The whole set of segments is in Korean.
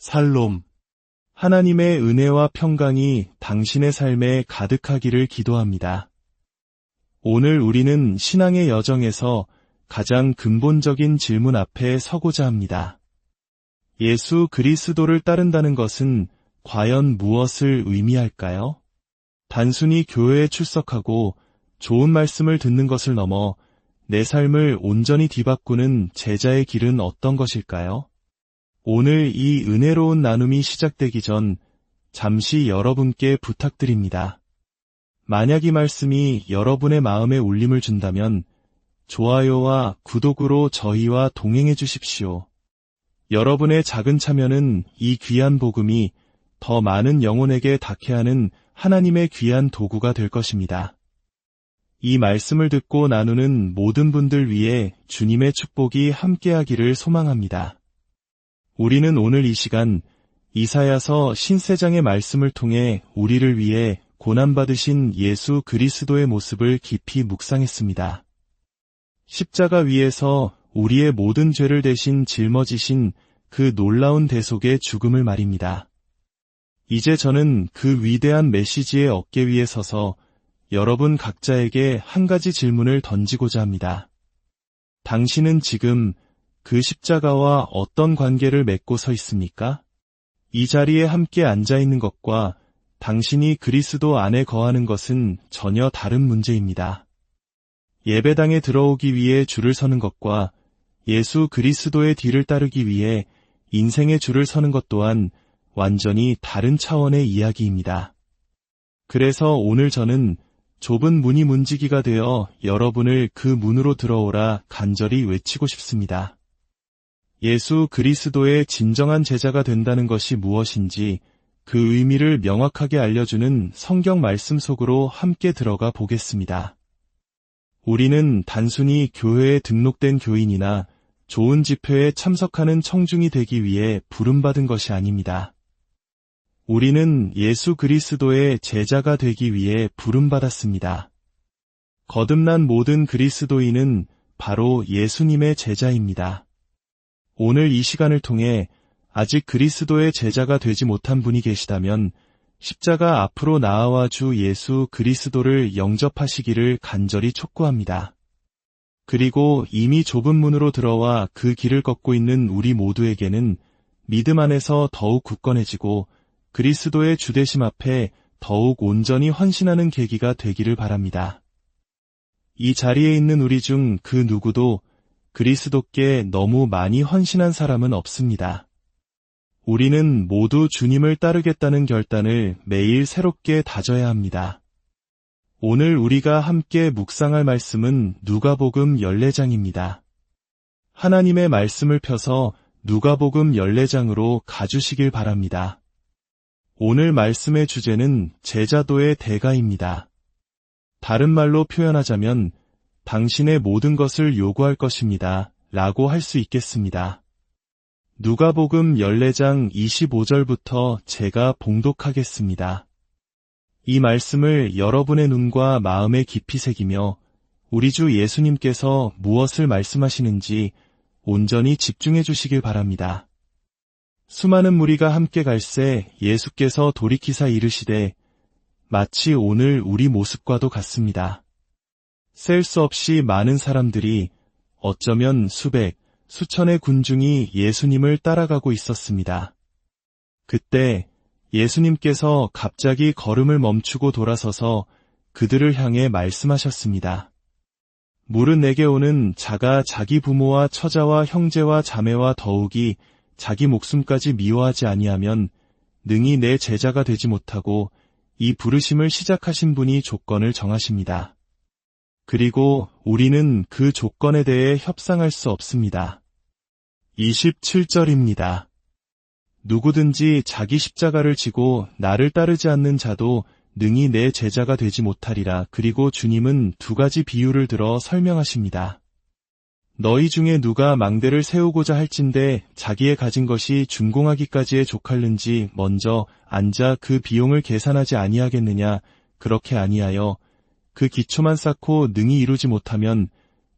살롬. 하나님의 은혜와 평강이 당신의 삶에 가득하기를 기도합니다. 오늘 우리는 신앙의 여정에서 가장 근본적인 질문 앞에 서고자 합니다. 예수 그리스도를 따른다는 것은 과연 무엇을 의미할까요? 단순히 교회에 출석하고 좋은 말씀을 듣는 것을 넘어 내 삶을 온전히 뒤바꾸는 제자의 길은 어떤 것일까요? 오늘 이 은혜로운 나눔이 시작되기 전 잠시 여러분께 부탁드립니다. 만약 이 말씀이 여러분의 마음에 울림을 준다면 좋아요와 구독으로 저희와 동행해 주십시오. 여러분의 작은 참여는 이 귀한 복음이 더 많은 영혼에게 닿게 하는 하나님의 귀한 도구가 될 것입니다. 이 말씀을 듣고 나누는 모든 분들 위해 주님의 축복이 함께하기를 소망합니다. 우리는 오늘 이 시간 이사야서 신세장의 말씀을 통해 우리를 위해 고난받으신 예수 그리스도의 모습을 깊이 묵상했습니다. 십자가 위에서 우리의 모든 죄를 대신 짊어지신 그 놀라운 대속의 죽음을 말입니다. 이제 저는 그 위대한 메시지의 어깨 위에 서서 여러분 각자에게 한 가지 질문을 던지고자 합니다. 당신은 지금 그 십자가와 어떤 관계를 맺고 서 있습니까? 이 자리에 함께 앉아 있는 것과 당신이 그리스도 안에 거하는 것은 전혀 다른 문제입니다. 예배당에 들어오기 위해 줄을 서는 것과 예수 그리스도의 뒤를 따르기 위해 인생의 줄을 서는 것 또한 완전히 다른 차원의 이야기입니다. 그래서 오늘 저는 좁은 문이 문지기가 되어 여러분을 그 문으로 들어오라 간절히 외치고 싶습니다. 예수 그리스도의 진정한 제자가 된다는 것이 무엇인지 그 의미를 명확하게 알려주는 성경 말씀 속으로 함께 들어가 보겠습니다. 우리는 단순히 교회에 등록된 교인이나 좋은 집회에 참석하는 청중이 되기 위해 부름받은 것이 아닙니다. 우리는 예수 그리스도의 제자가 되기 위해 부름받았습니다. 거듭난 모든 그리스도인은 바로 예수님의 제자입니다. 오늘 이 시간을 통해 아직 그리스도의 제자가 되지 못한 분이 계시다면 십자가 앞으로 나아와 주 예수 그리스도를 영접하시기를 간절히 촉구합니다. 그리고 이미 좁은 문으로 들어와 그 길을 걷고 있는 우리 모두에게는 믿음 안에서 더욱 굳건해지고 그리스도의 주되심 앞에 더욱 온전히 헌신하는 계기가 되기를 바랍니다. 이 자리에 있는 우리 중 그 누구도 그리스도께 너무 많이 헌신한 사람은 없습니다. 우리는 모두 주님을 따르겠다는 결단을 매일 새롭게 다져야 합니다. 오늘 우리가 함께 묵상할 말씀은 누가복음 14장입니다. 하나님의 말씀을 펴서 누가복음 14장으로 가주시길 바랍니다. 오늘 말씀의 주제는 제자도의 대가입니다. 다른 말로 표현하자면 당신의 모든 것을 요구할 것입니다. 라고 할 수 있겠습니다. 누가복음 14장 25절부터 제가 봉독하겠습니다. 이 말씀을 여러분의 눈과 마음에 깊이 새기며 우리 주 예수님께서 무엇을 말씀하시는지 온전히 집중해 주시길 바랍니다. 수많은 무리가 함께 갈새 예수께서 돌이키사 이르시되 마치 오늘 우리 모습과도 같습니다. 셀 수 없이 많은 사람들이 어쩌면 수백, 수천의 군중이 예수님을 따라가고 있었습니다. 그때 예수님께서 갑자기 걸음을 멈추고 돌아서서 그들을 향해 말씀하셨습니다. 물은 내게 오는 자가 자기 부모와 처자와 형제와 자매와 더욱이 자기 목숨까지 미워하지 아니하면 능히 내 제자가 되지 못하고 이 부르심을 시작하신 분이 조건을 정하십니다. 그리고 우리는 그 조건에 대해 협상할 수 없습니다. 27절입니다. 누구든지 자기 십자가를 지고 나를 따르지 않는 자도 능히 내 제자가 되지 못하리라. 그리고 주님은 두 가지 비유를 들어 설명하십니다. 너희 중에 누가 망대를 세우고자 할진대 자기의 가진 것이 준공하기까지에 족할는지 먼저 앉아 그 비용을 계산하지 아니하겠느냐. 그렇게 아니하여 그 기초만 쌓고 능히 이루지 못하면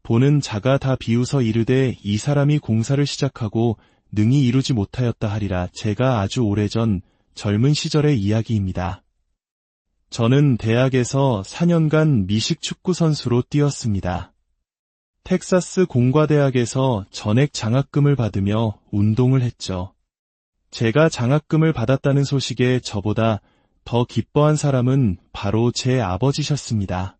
보는 자가 다 비웃어 이르되 이 사람이 공사를 시작하고 능히 이루지 못하였다 하리라. 제가 아주 오래전 젊은 시절의 이야기입니다. 저는 대학에서 4년간 미식 축구 선수로 뛰었습니다. 텍사스 공과대학에서 전액 장학금을 받으며 운동을 했죠. 제가 장학금을 받았다는 소식에 저보다 더 기뻐한 사람은 바로 제 아버지셨습니다.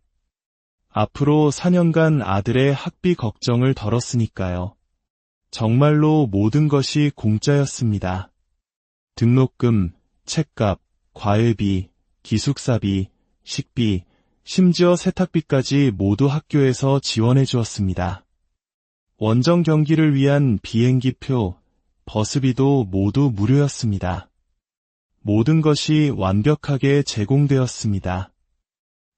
앞으로 4년간 아들의 학비 걱정을 덜었으니까요. 정말로 모든 것이 공짜였습니다. 등록금, 책값, 과외비, 기숙사비, 식비, 심지어 세탁비까지 모두 학교에서 지원해 주었습니다. 원정 경기를 위한 비행기표, 버스비도 모두 무료였습니다. 모든 것이 완벽하게 제공되었습니다.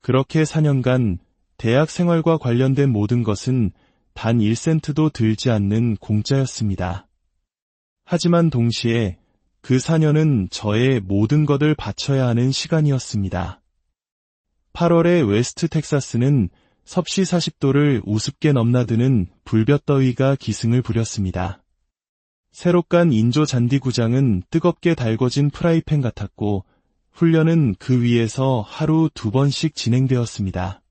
그렇게 4년간 대학 생활과 관련된 모든 것은 단 1센트도 들지 않는 공짜였습니다. 하지만 동시에 그 4년은 저의 모든 것을 바쳐야 하는 시간이었습니다. 8월에 웨스트 텍사스는 섭씨 40도를 우습게 넘나드는 불볕더위가 기승을 부렸습니다. 새로 깐 인조 잔디구장은 뜨겁게 달궈진 프라이팬 같았고 훈련은 그 위에서 하루 2번씩 진행되었습니다.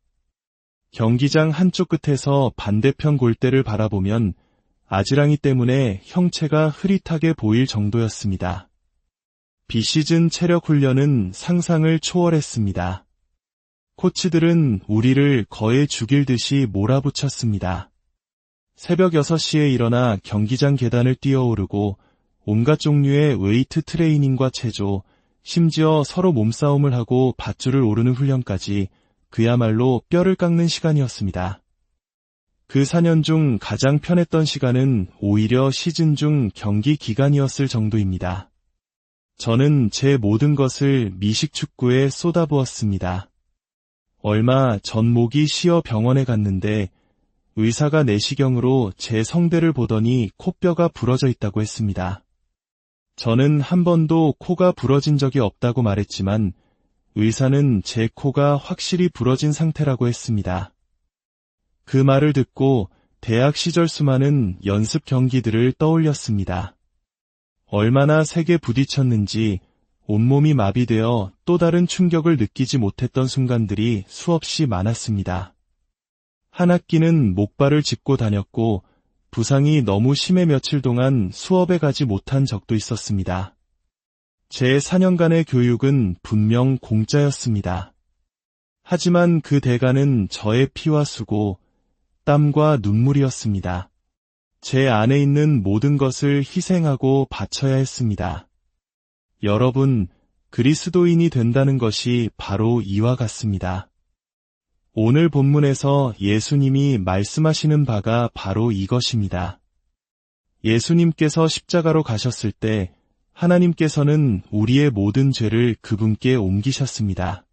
경기장 한쪽 끝에서 반대편 골대를 바라보면 아지랑이 때문에 형체가 흐릿하게 보일 정도였습니다. 비시즌 체력 훈련은 상상을 초월했습니다. 코치들은 우리를 거에 죽일 듯이 몰아붙였습니다. 새벽 6시에 일어나 경기장 계단을 뛰어오르고 온갖 종류의 웨이트 트레이닝과 체조, 심지어 서로 몸싸움을 하고 밧줄을 오르는 훈련까지 그야말로 뼈를 깎는 시간이었습니다. 그 4년 중 가장 편했던 시간은 오히려 시즌 중 경기 기간이었을 정도입니다. 저는 제 모든 것을 미식축구에 쏟아부었습니다. 얼마 전 목이 쉬어 병원에 갔는데 의사가 내시경으로 제 성대를 보더니 코뼈가 부러져 있다고 했습니다. 저는 한 번도 코가 부러진 적이 없다고 말했지만 의사는 제 코가 확실히 부러진 상태라고 했습니다. 그 말을 듣고 대학 시절 수많은 연습 경기들을 떠올렸습니다. 얼마나 세게 부딪혔는지 온몸이 마비되어 또 다른 충격을 느끼지 못했던 순간들이 수없이 많았습니다. 한 학기는 목발을 짚고 다녔고 부상이 너무 심해 며칠 동안 수업에 가지 못한 적도 있었습니다. 제 4년간의 교육은 분명 공짜였습니다. 하지만 그 대가는 저의 피와 수고, 땀과 눈물이었습니다. 제 안에 있는 모든 것을 희생하고 바쳐야 했습니다. 여러분, 그리스도인이 된다는 것이 바로 이와 같습니다. 오늘 본문에서 예수님이 말씀하시는 바가 바로 이것입니다. 예수님께서 십자가로 가셨을 때 하나님께서는 우리의 모든 죄를 그분께 옮기셨습니다.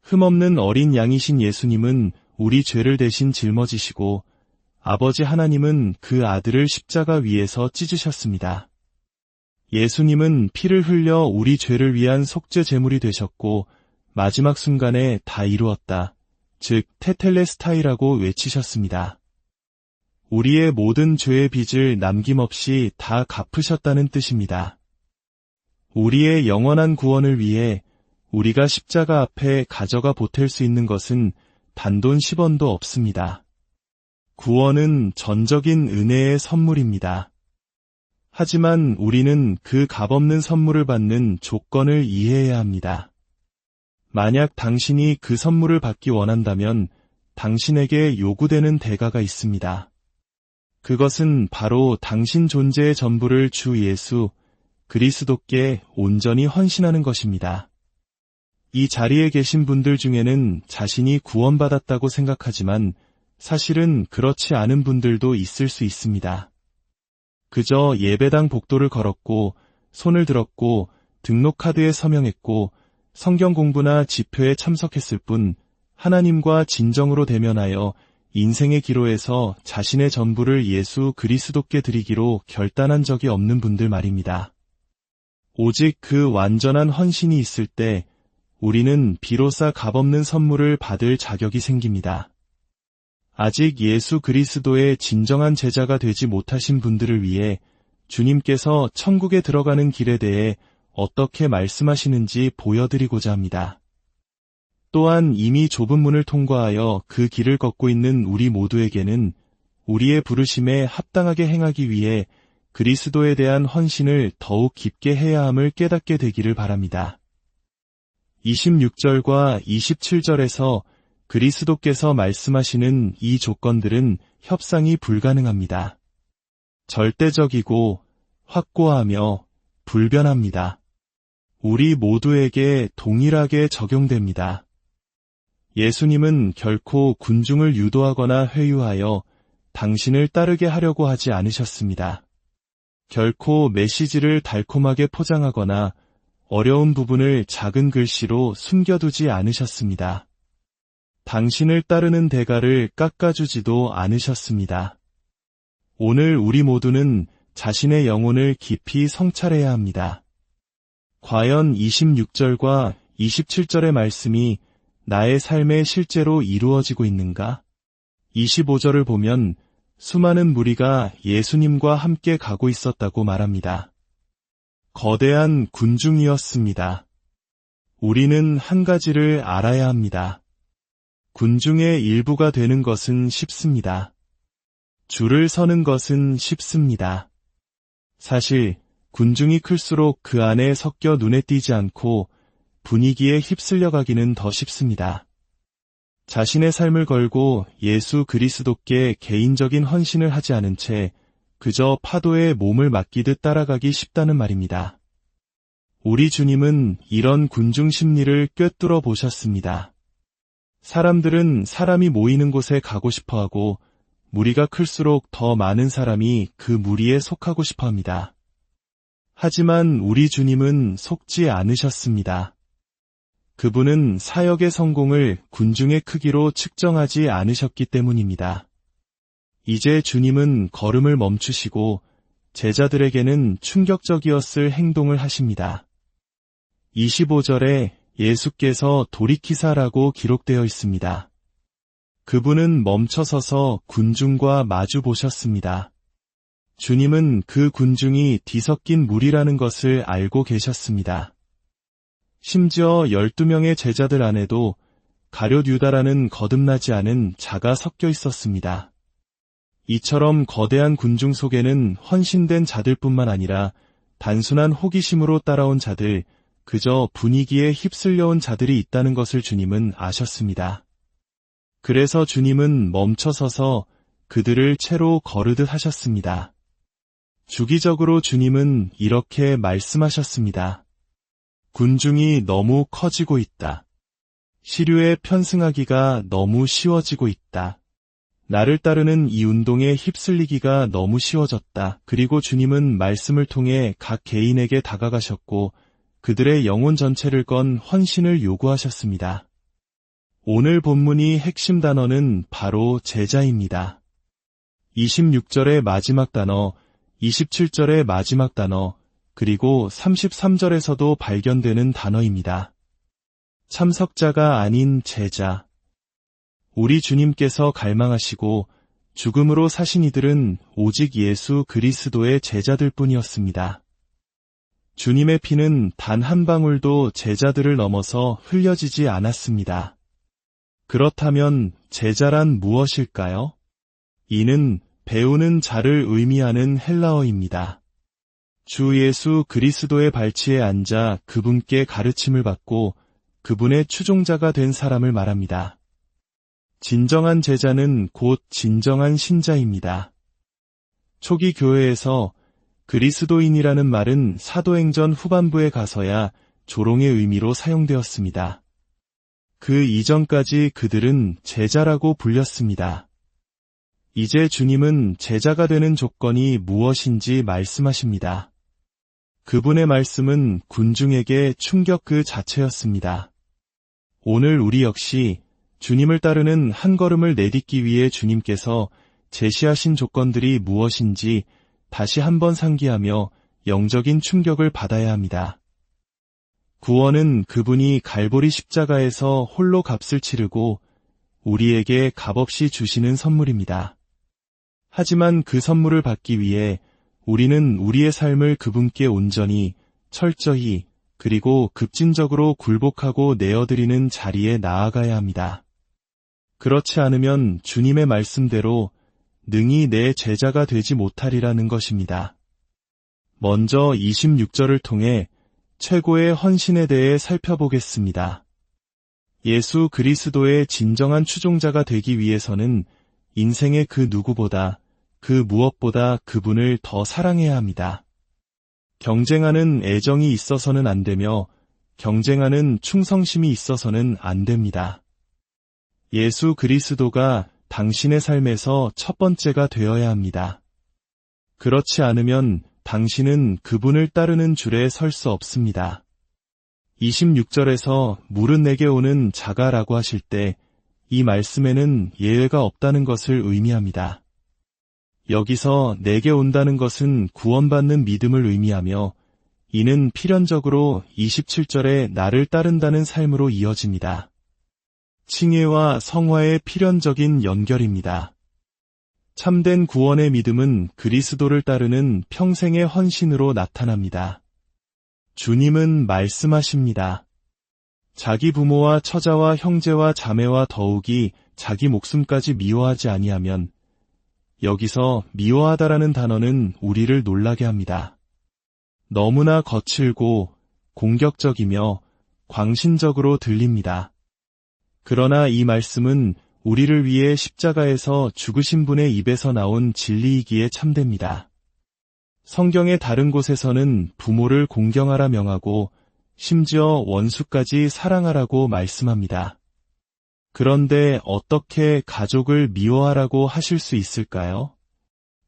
흠없는 어린 양이신 예수님은 우리 죄를 대신 짊어지시고 아버지 하나님은 그 아들을 십자가 위에서 찢으셨습니다. 예수님은 피를 흘려 우리 죄를 위한 속죄 제물이 되셨고 마지막 순간에 다 이루었다. 즉 테텔레스타이라고 외치셨습니다. 우리의 모든 죄의 빚을 남김없이 다 갚으셨다는 뜻입니다. 우리의 영원한 구원을 위해 우리가 십자가 앞에 가져가 보탤 수 있는 것은 단돈 10원도 없습니다. 구원은 전적인 은혜의 선물입니다. 하지만 우리는 그 값없는 선물을 받는 조건을 이해해야 합니다. 만약 당신이 그 선물을 받기 원한다면 당신에게 요구되는 대가가 있습니다. 그것은 바로 당신 존재의 전부를 주 예수 그리스도께 온전히 헌신하는 것입니다. 이 자리에 계신 분들 중에는 자신이 구원받았다고 생각하지만 사실은 그렇지 않은 분들도 있을 수 있습니다. 그저 예배당 복도를 걸었고 손을 들었고 등록카드에 서명했고 성경 공부나 집회에 참석했을 뿐 하나님과 진정으로 대면하여 인생의 기로에서 자신의 전부를 예수 그리스도께 드리기로 결단한 적이 없는 분들 말입니다. 오직 그 완전한 헌신이 있을 때 우리는 비로소 값없는 선물을 받을 자격이 생깁니다. 아직 예수 그리스도의 진정한 제자가 되지 못하신 분들을 위해 주님께서 천국에 들어가는 길에 대해 어떻게 말씀하시는지 보여드리고자 합니다. 또한 이미 좁은 문을 통과하여 그 길을 걷고 있는 우리 모두에게는 우리의 부르심에 합당하게 행하기 위해 그리스도에 대한 헌신을 더욱 깊게 해야 함을 깨닫게 되기를 바랍니다. 26절과 27절에서 그리스도께서 말씀하시는 이 조건들은 협상이 불가능합니다. 절대적이고 확고하며 불변합니다. 우리 모두에게 동일하게 적용됩니다. 예수님은 결코 군중을 유도하거나 회유하여 당신을 따르게 하려고 하지 않으셨습니다. 결코 메시지를 달콤하게 포장하거나 어려운 부분을 작은 글씨로 숨겨두지 않으셨습니다. 당신을 따르는 대가를 깎아주지도 않으셨습니다. 오늘 우리 모두는 자신의 영혼을 깊이 성찰해야 합니다. 과연 26절과 27절의 말씀이 나의 삶에 실제로 이루어지고 있는가? 25절을 보면 수많은 무리가 예수님과 함께 가고 있었다고 말합니다. 거대한 군중이었습니다. 우리는 한 가지를 알아야 합니다. 군중의 일부가 되는 것은 쉽습니다. 줄을 서는 것은 쉽습니다. 사실 군중이 클수록 그 안에 섞여 눈에 띄지 않고 분위기에 휩쓸려 가기는 더 쉽습니다. 자신의 삶을 걸고 예수 그리스도께 개인적인 헌신을 하지 않은 채 그저 파도에 몸을 맡기듯 따라가기 쉽다는 말입니다. 우리 주님은 이런 군중 심리를 꿰뚫어 보셨습니다. 사람들은 사람이 모이는 곳에 가고 싶어하고 무리가 클수록 더 많은 사람이 그 무리에 속하고 싶어합니다. 하지만 우리 주님은 속지 않으셨습니다. 그분은 사역의 성공을 군중의 크기로 측정하지 않으셨기 때문입니다. 이제 주님은 걸음을 멈추시고 제자들에게는 충격적이었을 행동을 하십니다. 25절에 예수께서 돌이키사라고 기록되어 있습니다. 그분은 멈춰서서 군중과 마주 보셨습니다. 주님은 그 군중이 뒤섞인 무리라는 것을 알고 계셨습니다. 심지어 12명의 제자들 안에도 가룟 유다라는 거듭나지 않은 자가 섞여 있었습니다. 이처럼 거대한 군중 속에는 헌신된 자들뿐만 아니라 단순한 호기심으로 따라온 자들, 그저 분위기에 휩쓸려온 자들이 있다는 것을 주님은 아셨습니다. 그래서 주님은 멈춰서서 그들을 채로 거르듯 하셨습니다. 주기적으로 주님은 이렇게 말씀하셨습니다. 군중이 너무 커지고 있다. 시류에 편승하기가 너무 쉬워지고 있다. 나를 따르는 이 운동에 휩쓸리기가 너무 쉬워졌다. 그리고 주님은 말씀을 통해 각 개인에게 다가가셨고 그들의 영혼 전체를 건 헌신을 요구하셨습니다. 오늘 본문의 핵심 단어는 바로 제자입니다. 26절의 마지막 단어, 27절의 마지막 단어, 그리고 33절에서도 발견되는 단어입니다. 참석자가 아닌 제자. 우리 주님께서 갈망하시고 죽음으로 사신 이들은 오직 예수 그리스도의 제자들 뿐이었습니다. 주님의 피는 단 한 방울도 제자들을 넘어서 흘려지지 않았습니다. 그렇다면 제자란 무엇일까요? 이는 배우는 자를 의미하는 헬라어입니다. 주 예수 그리스도의 발치에 앉아 그분께 가르침을 받고 그분의 추종자가 된 사람을 말합니다. 진정한 제자는 곧 진정한 신자입니다. 초기 교회에서 그리스도인이라는 말은 사도행전 후반부에 가서야 조롱의 의미로 사용되었습니다. 그 이전까지 그들은 제자라고 불렸습니다. 이제 주님은 제자가 되는 조건이 무엇인지 말씀하십니다. 그분의 말씀은 군중에게 충격 그 자체였습니다. 오늘 우리 역시 주님을 따르는 한 걸음을 내딛기 위해 주님께서 제시하신 조건들이 무엇인지 다시 한번 상기하며 영적인 충격을 받아야 합니다. 구원은 그분이 갈보리 십자가에서 홀로 값을 치르고 우리에게 값없이 주시는 선물입니다. 하지만 그 선물을 받기 위해 우리는 우리의 삶을 그분께 온전히, 철저히, 그리고 급진적으로 굴복하고 내어드리는 자리에 나아가야 합니다. 그렇지 않으면 주님의 말씀대로 능히 내 제자가 되지 못하리라는 것입니다. 먼저 26절을 통해 최고의 헌신에 대해 살펴보겠습니다. 예수 그리스도의 진정한 추종자가 되기 위해서는 인생의 그 누구보다, 그 무엇보다 그분을 더 사랑해야 합니다. 경쟁하는 애정이 있어서는 안 되며 경쟁하는 충성심이 있어서는 안 됩니다. 예수 그리스도가 당신의 삶에서 첫 번째가 되어야 합니다. 그렇지 않으면 당신은 그분을 따르는 줄에 설 수 없습니다. 26절에서 물은 내게 오는 자가라고 하실 때 이 말씀에는 예외가 없다는 것을 의미합니다. 여기서 내게 온다는 것은 구원받는 믿음을 의미하며 이는 필연적으로 27절에 나를 따른다는 삶으로 이어집니다. 칭의와 성화의 필연적인 연결입니다. 참된 구원의 믿음은 그리스도를 따르는 평생의 헌신으로 나타납니다. 주님은 말씀하십니다. 자기 부모와 처자와 형제와 자매와 더욱이 자기 목숨까지 미워하지 아니하면, 여기서 미워하다라는 단어는 우리를 놀라게 합니다. 너무나 거칠고 공격적이며 광신적으로 들립니다. 그러나 이 말씀은 우리를 위해 십자가에서 죽으신 분의 입에서 나온 진리이기에 참됩니다. 성경의 다른 곳에서는 부모를 공경하라 명하고 심지어 원수까지 사랑하라고 말씀합니다. 그런데 어떻게 가족을 미워하라고 하실 수 있을까요?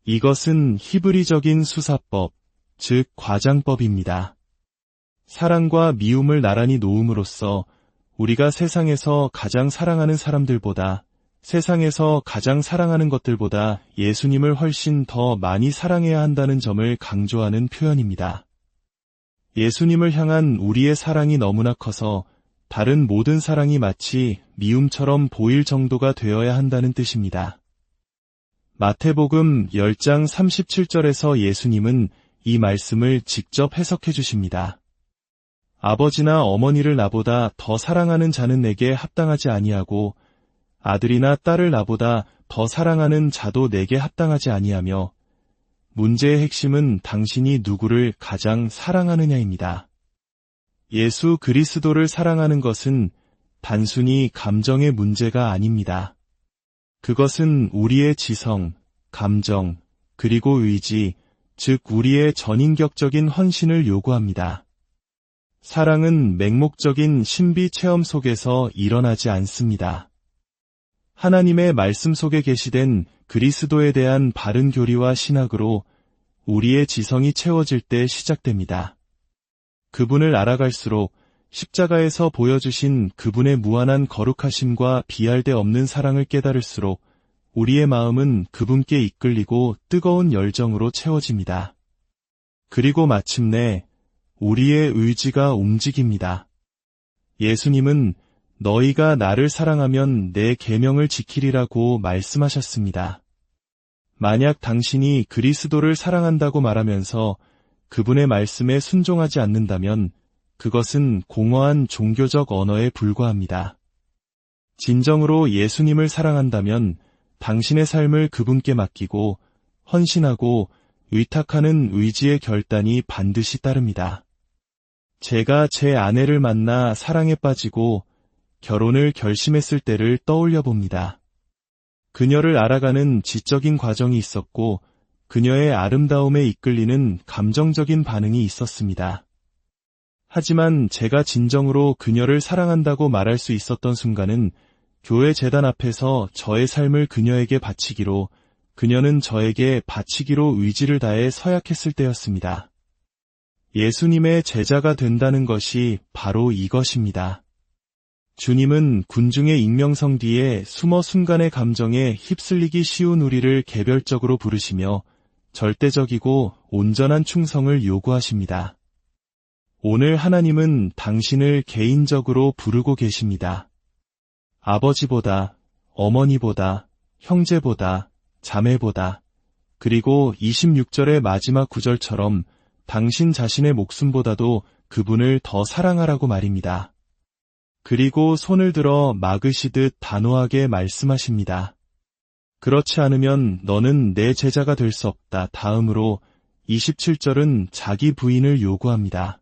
이것은 히브리적인 수사법, 즉 과장법입니다. 사랑과 미움을 나란히 놓음으로써 우리가 세상에서 가장 사랑하는 사람들보다, 세상에서 가장 사랑하는 것들보다 예수님을 훨씬 더 많이 사랑해야 한다는 점을 강조하는 표현입니다. 예수님을 향한 우리의 사랑이 너무나 커서 다른 모든 사랑이 마치 미움처럼 보일 정도가 되어야 한다는 뜻입니다. 마태복음 10장 37절에서 예수님은 이 말씀을 직접 해석해 주십니다. 아버지나 어머니를 나보다 더 사랑하는 자는 내게 합당하지 아니하고 아들이나 딸을 나보다 더 사랑하는 자도 내게 합당하지 아니하며 문제의 핵심은 당신이 누구를 가장 사랑하느냐입니다. 예수 그리스도를 사랑하는 것은 단순히 감정의 문제가 아닙니다. 그것은 우리의 지성, 감정, 그리고 의지, 즉 우리의 전인격적인 헌신을 요구합니다. 사랑은 맹목적인 신비 체험 속에서 일어나지 않습니다. 하나님의 말씀 속에 계시된 그리스도에 대한 바른 교리와 신학으로 우리의 지성이 채워질 때 시작됩니다. 그분을 알아갈수록 십자가에서 보여주신 그분의 무한한 거룩하심과 비할 데 없는 사랑을 깨달을수록 우리의 마음은 그분께 이끌리고 뜨거운 열정으로 채워집니다. 그리고 마침내 우리의 의지가 움직입니다. 예수님은 너희가 나를 사랑하면 내 계명을 지키리라고 말씀하셨습니다. 만약 당신이 그리스도를 사랑한다고 말하면서 그분의 말씀에 순종하지 않는다면 그것은 공허한 종교적 언어에 불과합니다. 진정으로 예수님을 사랑한다면 당신의 삶을 그분께 맡기고 헌신하고 의탁하는 의지의 결단이 반드시 따릅니다. 제가 제 아내를 만나 사랑에 빠지고 결혼을 결심했을 때를 떠올려 봅니다. 그녀를 알아가는 지적인 과정이 있었고 그녀의 아름다움에 이끌리는 감정적인 반응이 있었습니다. 하지만 제가 진정으로 그녀를 사랑한다고 말할 수 있었던 순간은 교회 제단 앞에서 저의 삶을 그녀에게 바치기로, 그녀는 저에게 바치기로 의지를 다해 서약했을 때였습니다. 예수님의 제자가 된다는 것이 바로 이것입니다. 주님은 군중의 익명성 뒤에 숨어 순간의 감정에 휩쓸리기 쉬운 우리를 개별적으로 부르시며 절대적이고 온전한 충성을 요구하십니다. 오늘 하나님은 당신을 개인적으로 부르고 계십니다. 아버지보다, 어머니보다, 형제보다, 자매보다, 그리고 26절의 마지막 구절처럼 당신 자신의 목숨보다도 그분을 더 사랑하라고 말입니다. 그리고 손을 들어 막으시듯 단호하게 말씀하십니다. 그렇지 않으면 너는 내 제자가 될 수 없다. 다음으로 27절은 자기 부인을 요구합니다.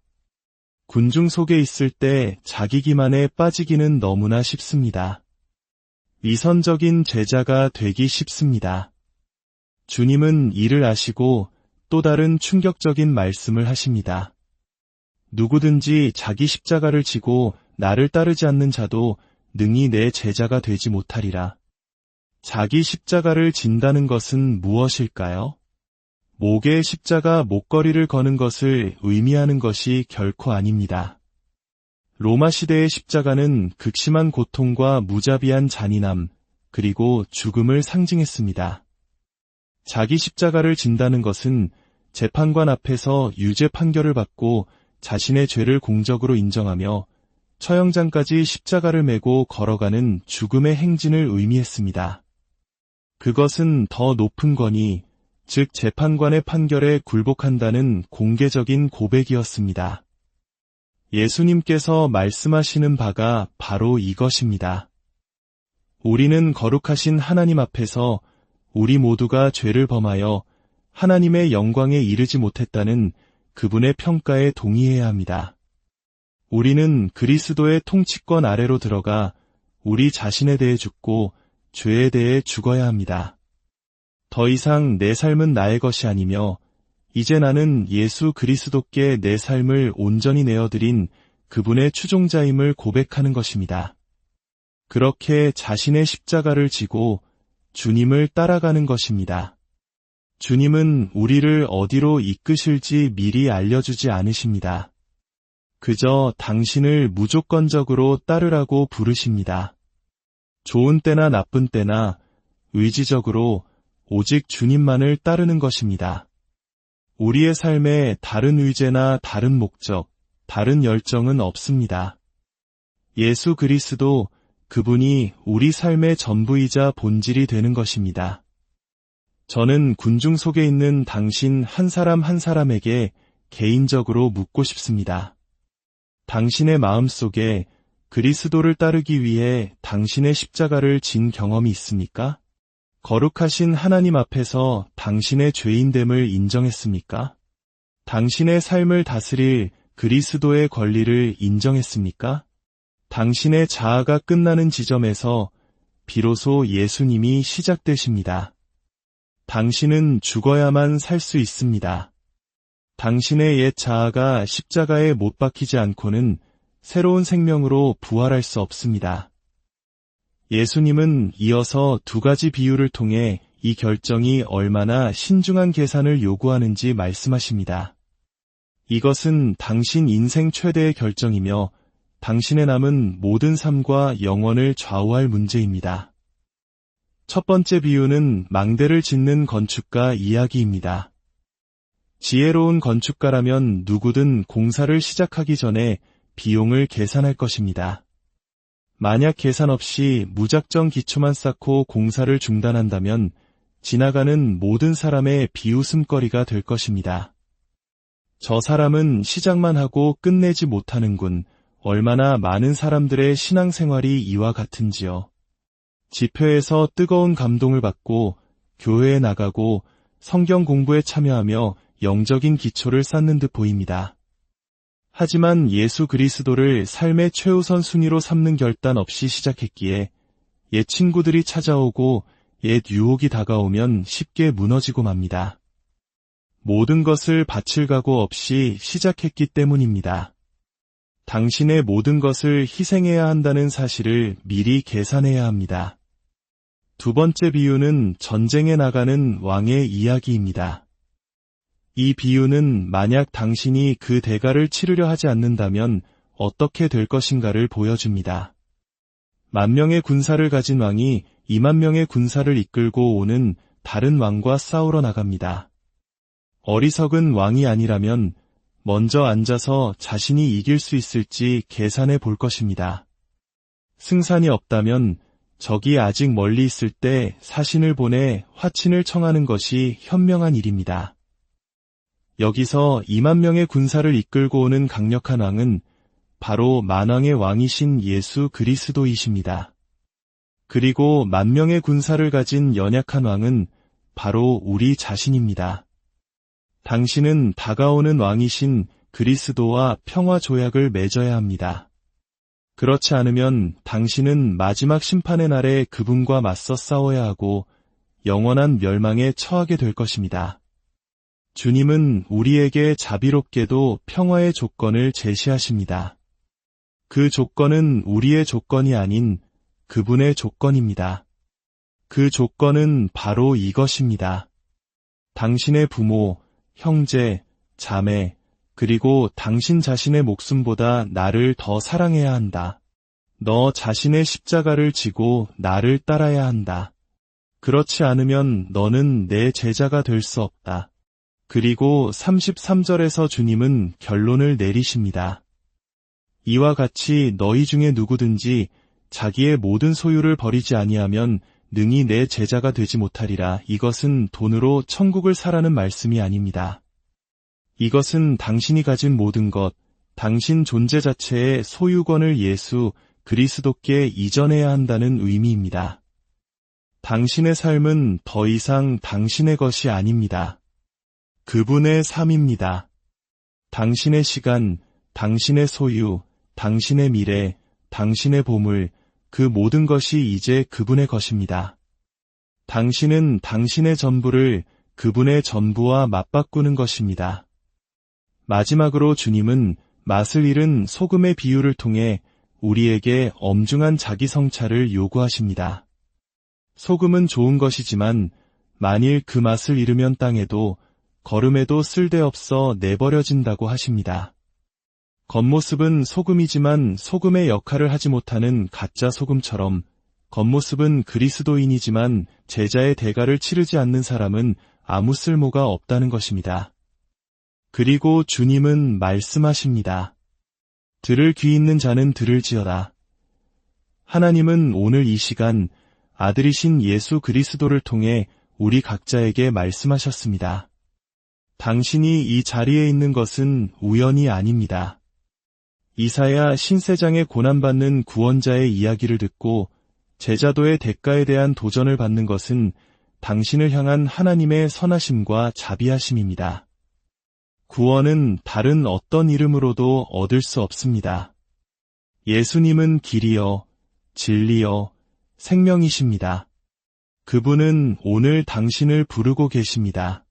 군중 속에 있을 때 자기 기만에 빠지기는 너무나 쉽습니다. 위선적인 제자가 되기 쉽습니다. 주님은 이를 아시고 또 다른 충격적인 말씀을 하십니다. 누구든지 자기 십자가를 지고 나를 따르지 않는 자도 능히 내 제자가 되지 못하리라. 자기 십자가를 진다는 것은 무엇일까요? 목에 십자가 목걸이를 거는 것을 의미하는 것이 결코 아닙니다. 로마 시대의 십자가는 극심한 고통과 무자비한 잔인함, 그리고 죽음을 상징했습니다. 자기 십자가를 진다는 것은 재판관 앞에서 유죄 판결을 받고 자신의 죄를 공적으로 인정하며 처형장까지 십자가를 메고 걸어가는 죽음의 행진을 의미했습니다. 그것은 더 높은 권위, 즉 재판관의 판결에 굴복한다는 공개적인 고백이었습니다. 예수님께서 말씀하시는 바가 바로 이것입니다. 우리는 거룩하신 하나님 앞에서 우리 모두가 죄를 범하여 하나님의 영광에 이르지 못했다는 그분의 평가에 동의해야 합니다. 우리는 그리스도의 통치권 아래로 들어가 우리 자신에 대해 죽고 죄에 대해 죽어야 합니다. 더 이상 내 삶은 나의 것이 아니며 이제 나는 예수 그리스도께 내 삶을 온전히 내어드린 그분의 추종자임을 고백하는 것입니다. 그렇게 자신의 십자가를 지고 주님을 따라가는 것입니다. 주님은 우리를 어디로 이끄실지 미리 알려주지 않으십니다. 그저 당신을 무조건적으로 따르라고 부르십니다. 좋은 때나 나쁜 때나 의지적으로 오직 주님만을 따르는 것입니다. 우리의 삶에 다른 의제나 다른 목적, 다른 열정은 없습니다. 예수 그리스도, 그분이 우리 삶의 전부이자 본질이 되는 것입니다. 저는 군중 속에 있는 당신 한 사람 한 사람에게 개인적으로 묻고 싶습니다. 당신의 마음 속에 그리스도를 따르기 위해 당신의 십자가를 진 경험이 있습니까? 거룩하신 하나님 앞에서 당신의 죄인됨을 인정했습니까? 당신의 삶을 다스릴 그리스도의 권리를 인정했습니까? 당신의 자아가 끝나는 지점에서 비로소 예수님이 시작되십니다. 당신은 죽어야만 살 수 있습니다. 당신의 옛 자아가 십자가에 못 박히지 않고는 새로운 생명으로 부활할 수 없습니다. 예수님은 이어서 두 가지 비유를 통해 이 결정이 얼마나 신중한 계산을 요구하는지 말씀하십니다. 이것은 당신 인생 최대의 결정이며 당신의 남은 모든 삶과 영원을 좌우할 문제입니다. 첫 번째 비유는 망대를 짓는 건축가 이야기입니다. 지혜로운 건축가라면 누구든 공사를 시작하기 전에 비용을 계산할 것입니다. 만약 계산 없이 무작정 기초만 쌓고 공사를 중단한다면 지나가는 모든 사람의 비웃음거리가 될 것입니다. 저 사람은 시작만 하고 끝내지 못하는군. 얼마나 많은 사람들의 신앙생활이 이와 같은지요. 집회에서 뜨거운 감동을 받고 교회에 나가고 성경 공부에 참여하며 영적인 기초를 쌓는 듯 보입니다. 하지만 예수 그리스도를 삶의 최우선 순위로 삼는 결단 없이 시작했기에 옛 친구들이 찾아오고 옛 유혹이 다가오면 쉽게 무너지고 맙니다. 모든 것을 바칠 각오 없이 시작했기 때문입니다. 당신의 모든 것을 희생해야 한다는 사실을 미리 계산해야 합니다. 두 번째 비유는 전쟁에 나가는 왕의 이야기입니다. 이 비유는 만약 당신이 그 대가를 치르려 하지 않는다면 어떻게 될 것인가를 보여줍니다. 10,000명의 군사를 가진 왕이 20,000명의 군사를 이끌고 오는 다른 왕과 싸우러 나갑니다. 어리석은 왕이 아니라면 먼저 앉아서 자신이 이길 수 있을지 계산해 볼 것입니다. 승산이 없다면 적이 아직 멀리 있을 때 사신을 보내 화친을 청하는 것이 현명한 일입니다. 여기서 2만 명의 군사를 이끌고 오는 강력한 왕은 바로 만왕의 왕이신 예수 그리스도이십니다. 그리고 10,000명의 군사를 가진 연약한 왕은 바로 우리 자신입니다. 당신은 다가오는 왕이신 그리스도와 평화 조약을 맺어야 합니다. 그렇지 않으면 당신은 마지막 심판의 날에 그분과 맞서 싸워야 하고 영원한 멸망에 처하게 될 것입니다. 주님은 우리에게 자비롭게도 평화의 조건을 제시하십니다. 그 조건은 우리의 조건이 아닌 그분의 조건입니다. 그 조건은 바로 이것입니다. 당신의 부모, 형제, 자매, 그리고 당신 자신의 목숨보다 나를 더 사랑해야 한다. 너 자신의 십자가를 지고 나를 따라야 한다. 그렇지 않으면 너는 내 제자가 될 수 없다. 그리고 33절에서 주님은 결론을 내리십니다. 이와 같이 너희 중에 누구든지 자기의 모든 소유를 버리지 아니하면 능히 내 제자가 되지 못하리라. 이것은 돈으로 천국을 사라는 말씀이 아닙니다. 이것은 당신이 가진 모든 것, 당신 존재 자체의 소유권을 예수 그리스도께 이전해야 한다는 의미입니다. 당신의 삶은 더 이상 당신의 것이 아닙니다. 그분의 삶입니다. 당신의 시간, 당신의 소유, 당신의 미래, 당신의 보물, 그 모든 것이 이제 그분의 것입니다. 당신은 당신의 전부를 그분의 전부와 맞바꾸는 것입니다. 마지막으로 주님은 맛을 잃은 소금의 비유를 통해 우리에게 엄중한 자기 성찰을 요구하십니다. 소금은 좋은 것이지만 만일 그 맛을 잃으면 땅에도 거름에도 쓸데없어 내버려진다고 하십니다. 겉모습은 소금이지만 소금의 역할을 하지 못하는 가짜 소금처럼 겉모습은 그리스도인이지만 제자의 대가를 치르지 않는 사람은 아무 쓸모가 없다는 것입니다. 그리고 주님은 말씀하십니다. 들을 귀 있는 자는 들을지어다. 하나님은 오늘 이 시간 아들이신 예수 그리스도를 통해 우리 각자에게 말씀하셨습니다. 당신이 이 자리에 있는 것은 우연이 아닙니다. 이사야 신세장에 고난받는 구원자의 이야기를 듣고 제자도의 대가에 대한 도전을 받는 것은 당신을 향한 하나님의 선하심과 자비하심입니다. 구원은 다른 어떤 이름으로도 얻을 수 없습니다. 예수님은 길이요, 진리요, 생명이십니다. 그분은 오늘 당신을 부르고 계십니다.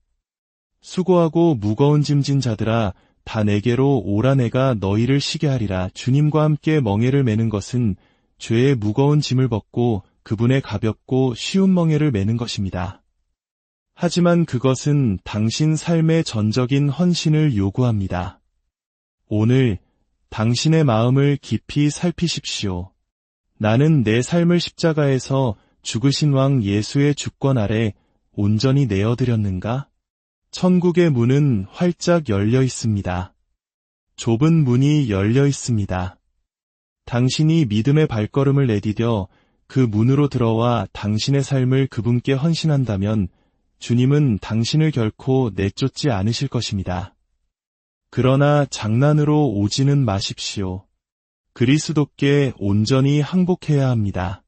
수고하고 무거운 짐진 자들아, 다 내게로 오라. 내가 너희를 쉬게 하리라. 주님과 함께 멍에를 매는 것은 죄의 무거운 짐을 벗고 그분의 가볍고 쉬운 멍에를 매는 것입니다. 하지만 그것은 당신 삶의 전적인 헌신을 요구합니다. 오늘 당신의 마음을 깊이 살피십시오. 나는 내 삶을 십자가에서 죽으신 왕 예수의 주권 아래 온전히 내어드렸는가? 천국의 문은 활짝 열려 있습니다. 좁은 문이 열려 있습니다. 당신이 믿음의 발걸음을 내디뎌 그 문으로 들어와 당신의 삶을 그분께 헌신한다면 주님은 당신을 결코 내쫓지 않으실 것입니다. 그러나 장난으로 오지는 마십시오. 그리스도께 온전히 항복해야 합니다.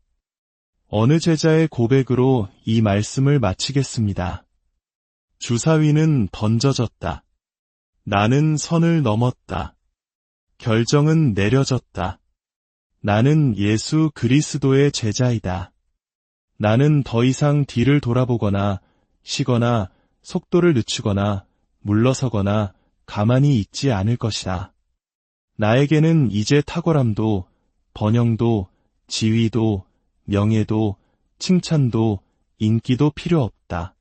어느 제자의 고백으로 이 말씀을 마치겠습니다. 주사위는 던져졌다. 나는 선을 넘었다. 결정은 내려졌다. 나는 예수 그리스도의 제자이다. 나는 더 이상 뒤를 돌아보거나 쉬거나 속도를 늦추거나 물러서거나 가만히 있지 않을 것이다. 나에게는 이제 탁월함도 번영도 지위도 명예도 칭찬도 인기도 필요 없다.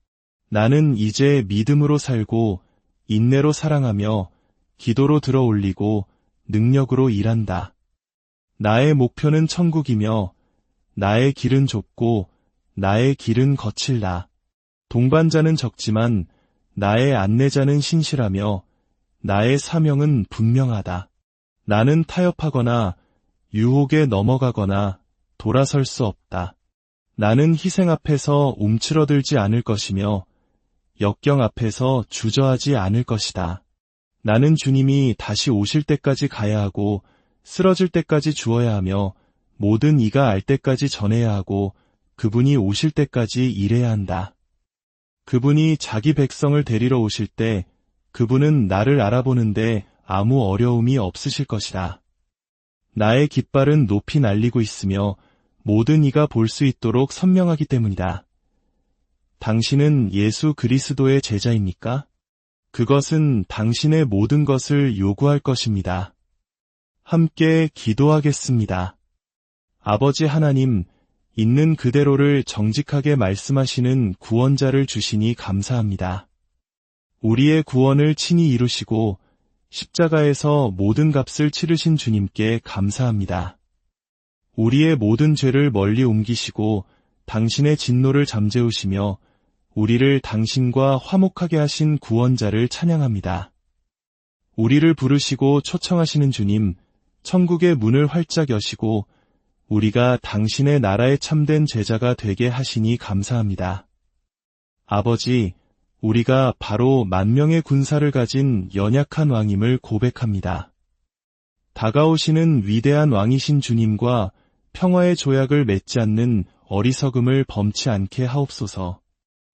나는 이제 믿음으로 살고 인내로 사랑하며 기도로 들어올리고 능력으로 일한다. 나의 목표는 천국이며 나의 길은 좁고 나의 길은 거칠다. 동반자는 적지만 나의 안내자는 신실하며 나의 사명은 분명하다. 나는 타협하거나 유혹에 넘어가거나 돌아설 수 없다. 나는 희생 앞에서 움츠러들지 않을 것이며 역경 앞에서 주저하지 않을 것이다. 나는 주님이 다시 오실 때까지 가야 하고 쓰러질 때까지 주어야 하며 모든 이가 알 때까지 전해야 하고 그분이 오실 때까지 일해야 한다. 그분이 자기 백성을 데리러 오실 때 그분은 나를 알아보는데 아무 어려움이 없으실 것이다. 나의 깃발은 높이 날리고 있으며 모든 이가 볼 수 있도록 선명하기 때문이다. 당신은 예수 그리스도의 제자입니까? 그것은 당신의 모든 것을 요구할 것입니다. 함께 기도하겠습니다. 아버지 하나님, 있는 그대로를 정직하게 말씀하시는 구원자를 주시니 감사합니다. 우리의 구원을 친히 이루시고 십자가에서 모든 값을 치르신 주님께 감사합니다. 우리의 모든 죄를 멀리 옮기시고 당신의 진노를 잠재우시며 우리를 당신과 화목하게 하신 구원자를 찬양합니다. 우리를 부르시고 초청하시는 주님, 천국의 문을 활짝 여시고 우리가 당신의 나라에 참된 제자가 되게 하시니 감사합니다. 아버지, 우리가 바로 10,000명의 군사를 가진 연약한 왕임을 고백합니다. 다가오시는 위대한 왕이신 주님과 평화의 조약을 맺지 않는 어리석음을 범치 않게 하옵소서.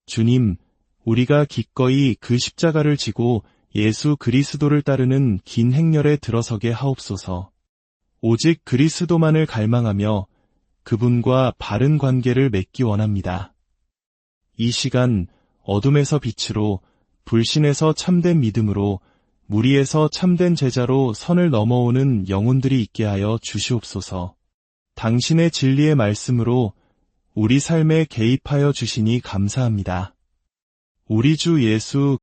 주님, 우리가 기꺼이 그 십자가를 지고 예수 그리스도를 따르는 긴 행렬에 들어서게 하옵소서. 오직 그리스도만을 갈망하며 그분과 바른 관계를 맺기 원합니다. 이 시간 어둠에서 빛으로, 불신에서 참된 믿음으로, 무리에서 참된 제자로 선을 넘어오는 영혼들이 있게 하여 주시옵소서. 당신의 진리의 말씀으로 우리 삶에 개입하여 주시니 감사합니다. 우리 주 예수